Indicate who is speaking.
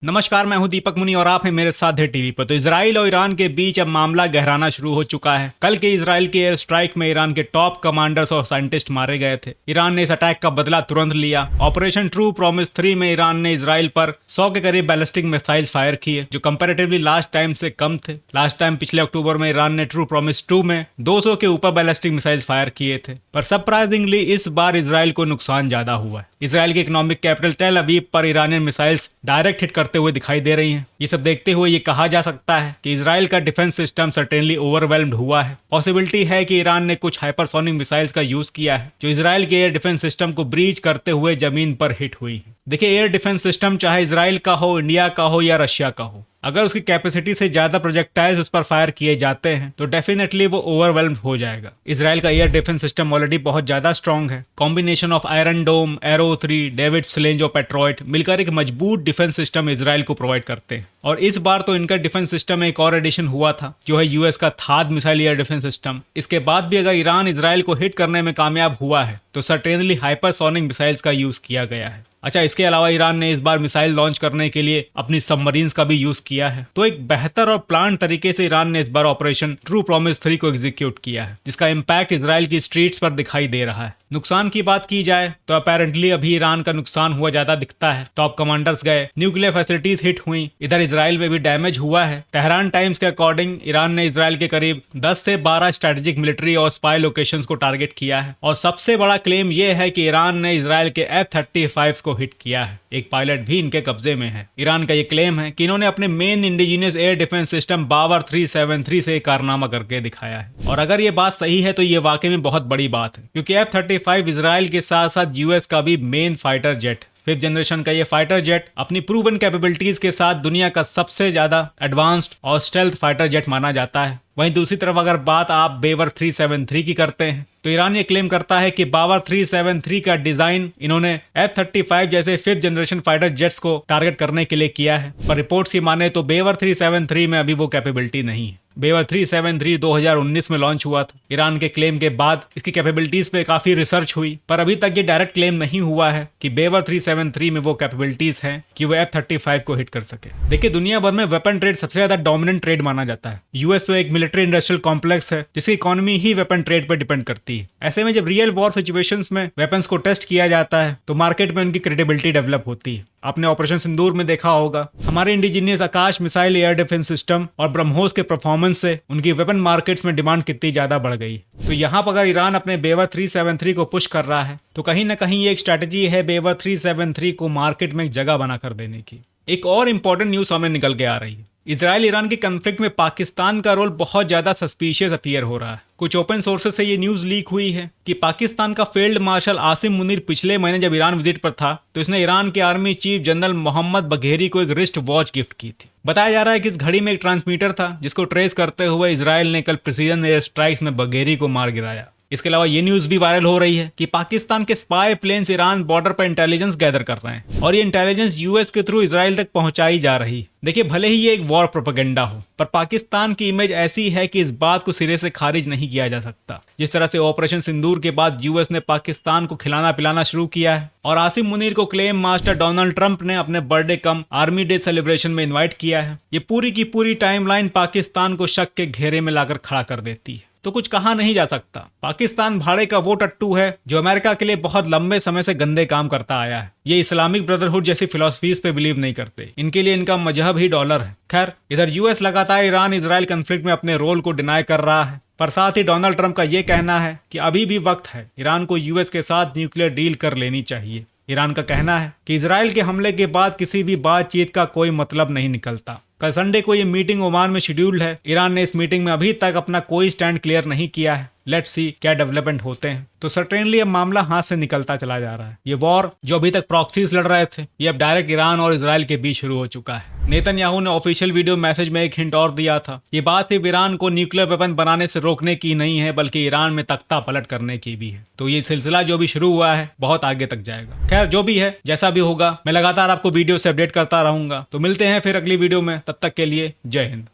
Speaker 1: नमस्कार, मैं हूं दीपक मुनि और आप हैं मेरे साथ है टीवी पर। तो इजराइल और ईरान के बीच अब मामला गहराना शुरू हो चुका है। कल के इजराइल के एयर स्ट्राइक में ईरान के टॉप कमांडर्स और साइंटिस्ट मारे गए थे। ईरान ने इस अटैक का बदला तुरंत लिया। ऑपरेशन ट्रू प्रॉमिस 3 में ईरान ने इजराइल पर 100 के करीब बैलिस्टिक मिसाइल फायर किए, जो कंपैरेटिवली लास्ट टाइम से कम थे। लास्ट टाइम पिछले अक्टूबर में ईरान ने ट्रू प्रॉमिस 2 में 200 के ऊपर बैलिस्टिक मिसाइल फायर किए थे। पर सरप्राइजिंगली इस बार इजराइल को नुकसान ज्यादा हुआ है। इजराइल की इकोनॉमिक कैपिटल टेल अवीव पर ईरानियन मिसाइल्स डायरेक्ट हिट करते हुए दिखाई दे रही हैं। ये सब देखते हुए ये कहा जा सकता है कि इजराइल का डिफेंस सिस्टम सर्टेनली ओवरवेल्म्ड हुआ है। पॉसिबिलिटी है कि ईरान ने कुछ हाइपरसोनिक मिसाइल्स का यूज किया है, जो इजराइल के एयर डिफेंस सिस्टम को ब्रीच करते हुए जमीन पर हिट हुई है। देखिए, एयर डिफेंस सिस्टम चाहे इजराइल का हो, इंडिया का हो या रशिया का हो, अगर उसकी कैपेसिटी से ज्यादा प्रोजेक्टाइल्स उस पर फायर किए जाते हैं तो डेफिनेटली वो ओवरवेल्म्ड हो जाएगा। इजराइल का एयर डिफेंस सिस्टम ऑलरेडी बहुत ज्यादा स्ट्रॉन्ग है। Combination of iron dome, arrow 3, David sling और पेट्रॉइट मिलकर एक मजबूत डिफेंस सिस्टम इजराइल को प्रोवाइड करते हैं। और इस बार तो इनका डिफेंस सिस्टम में एक और एडिशन हुआ था, जो है यूएस का थाद मिसाइल एयर डिफेंस सिस्टम। इसके बाद भी अगर ईरान इजराइल को हिट करने में कामयाब हुआ है तो सर्टेनली हाइपरसोनिक मिसाइल्स का यूज किया गया है। अच्छा, इसके अलावा ईरान ने इस बार मिसाइल लॉन्च करने के लिए अपनी सबमरीन्स का भी यूज किया है। तो एक बेहतर और प्लान तरीके से ईरान ने इस बार ऑपरेशन ट्रू प्रॉमिस 3 को एग्जीक्यूट किया है, जिसका इम्पैक्ट इजराइल की स्ट्रीट्स पर दिखाई दे रहा है। नुकसान की बात की जाए तो अपेरेंटली अभी ईरान का नुकसान हुआ ज्यादा दिखता है। टॉप कमांडर्स गए, न्यूक्लियर फैसिलिटीज हिट हुई, इधर इजराइल में भी डैमेज हुआ है। तेहरान टाइम्स के अकॉर्डिंग ईरान ने इजराइल के करीब 10 से 12 स्ट्रेटेजिक मिलिट्री और स्पाई लोकेशंस को टारगेट किया है। और सबसे बड़ा क्लेम यह है कि ईरान ने इजराइल के F-35 को हिट किया है। एक पायलट भी इनके कब्जे में है। ईरान का ये क्लेम है कि इन्होंने अपने main indigenous air defence system Bavar 373 से कारनामा करके दिखाया है। और अगर ये बात सही है तो ये वाकई में बहुत बड़ी बात है, क्योंकि F-35 इजराइल के साथ साथ यूएस का भी main fighter jet. 5th generation का ये फाइटर जेट अपनी प्रूवन कैपेबिलिटीज के साथ दुनिया का सबसे ज्यादा एडवांस्ड और स्टेल्थ फाइटर जेट माना जाता है। वहीं दूसरी तरफ अगर बात आप बेवर 373 की करते हैं तो ईरान ये क्लेम करता है कि बावर 373 का डिजाइन इन्होंने F-35 जैसे 5th जनरेशन फाइटर जेट्स को टारगेट करने के लिए किया है। पर रिपोर्ट्स की माने तो बेवर 373 में अभी वो कैपेबिलिटी नहीं है। बेवर 373 2019 में लॉन्च हुआ था। ईरान के क्लेम के बाद इसकी कैपेबिलिटीज पे काफी रिसर्च हुई, पर अभी तक ये डायरेक्ट क्लेम नहीं हुआ है कि बेवर 373 में वो कैपेबिलिटीज हैं कि वो F-35 को हिट कर सके। देखिए, दुनिया भर में वेपन ट्रेड सबसे ज्यादा डोमिनेंट ट्रेड माना जाता है। यूएस तो एक मिलिट्री इंडस्ट्रियल कॉम्प्लेक्स है जिसकी इकोनॉमी ही वेपन ट्रेड पर डिपेंड करती है। ऐसे में जब रियल वॉर सिचुएशंस में वेपन्स को टेस्ट किया जाता है तो मार्केट में उनकी क्रेडिबिलिटी डेवलप होती है। आपने ऑपरेशन सिंदूर में देखा होगा, हमारे इंडिजिनियस आकाश मिसाइल एयर डिफेंस सिस्टम और ब्रह्मोस के परफॉर्मेंस से उनकी वेपन मार्केट्स में डिमांड कितनी ज्यादा बढ़ गई। तो यहाँ पर अगर ईरान अपने बेवर 373 को पुश कर रहा है तो कहीं ना कहीं ये एक स्ट्रैटेजी है बेवर 373 को मार्केट में एक जगह बना कर देने की। एक और इंपॉर्टेंट न्यूज सामने निकल के आ रही है। इजराइल ईरान के कॉन्फ्लिक्ट में पाकिस्तान का रोल बहुत ज्यादा सस्पिशियस अपीयर हो रहा है। कुछ ओपन सोर्सेस से ये न्यूज लीक हुई है कि पाकिस्तान का फील्ड मार्शल आसिम मुनीर पिछले महीने जब ईरान विजिट पर था तो इसने ईरान के army chief general Mohammad Bagheri को एक रिस्ट वॉच गिफ्ट की थी। बताया जा रहा है कि इस घड़ी में एक ट्रांसमीटर था जिसको ट्रेस करते हुए इजराइल ने कल प्रिसीजन एयर स्ट्राइक्स में बघेरी को मार गिराया। इसके अलावा ये न्यूज भी वायरल हो रही है कि पाकिस्तान के स्पाई प्लेन्स ईरान बॉर्डर पर इंटेलिजेंस गैदर कर रहे हैं और ये इंटेलिजेंस यूएस के थ्रू इजराइल तक पहुंचाई जा रही। देखिए, भले ही ये एक वॉर प्रोपेगेंडा हो, पर पाकिस्तान की इमेज ऐसी है कि इस बात को सिरे से खारिज नहीं किया जा सकता। जिस तरह से ऑपरेशन सिंदूर के बाद यूएस ने पाकिस्तान को खिलाना पिलाना शुरू किया है और आसिम मुनीर को क्लेम मास्टर डोनाल्ड ट्रंप ने अपने बर्थडे कम आर्मी डे सेलिब्रेशन में इन्वाइट किया है, ये पूरी की पूरी टाइमलाइन पाकिस्तान को शक के घेरे में लाकर खड़ा कर देती है। तो कुछ कहा नहीं जा सकता। पाकिस्तान भाड़े का वो टट्टू है जो अमेरिका के लिए बहुत लंबे समय से गंदे काम करता आया है। ये इस्लामिक ब्रदरहुड जैसी फिलॉसफीज पे बिलीव नहीं करते। इनके लिए इनका मजहब ही डॉलर है। खैर, इधर यूएस लगातार ईरान इजराइल कॉन्फ्लिक्ट में अपने रोल को डिनाई कर रहा है, पर साथ ही डोनाल्ड ट्रंप का ये कहना है कि अभी भी वक्त है, ईरान को यूएस के साथ न्यूक्लियर डील कर लेनी चाहिए। ईरान का कहना है कि इजराइल के हमले के बाद किसी भी बातचीत का कोई मतलब नहीं निकलता। कल संडे को ये मीटिंग ओमान में शेड्यूल्ड है। ईरान ने इस मीटिंग में अभी तक अपना कोई स्टैंड क्लियर नहीं किया है। लेट्स सी क्या डेवलपमेंट होते हैं। तो सर्टेनली अब मामला हाथ से निकलता चला जा रहा है। ये वॉर जो अभी तक प्रॉक्सीज लड़ रहे थे, ये अब डायरेक्ट ईरान और इजराइल के बीच शुरू हो चुका है। नेतन्याहू ने ऑफिशियल वीडियो मैसेज में एक हिंट और दिया था। ये बात सिर्फ ईरान को न्यूक्लियर वेपन बनाने से रोकने की नहीं है, बल्कि ईरान में तख्ता पलट करने की भी है। तो ये सिलसिला जो भी शुरू हुआ है बहुत आगे तक जाएगा। खैर, जो भी है, जैसा भी होगा, मैं लगातार आपको वीडियो से अपडेट करता रहूंगा। तो मिलते हैं फिर अगली वीडियो में। तब तक के लिए जय हिंद।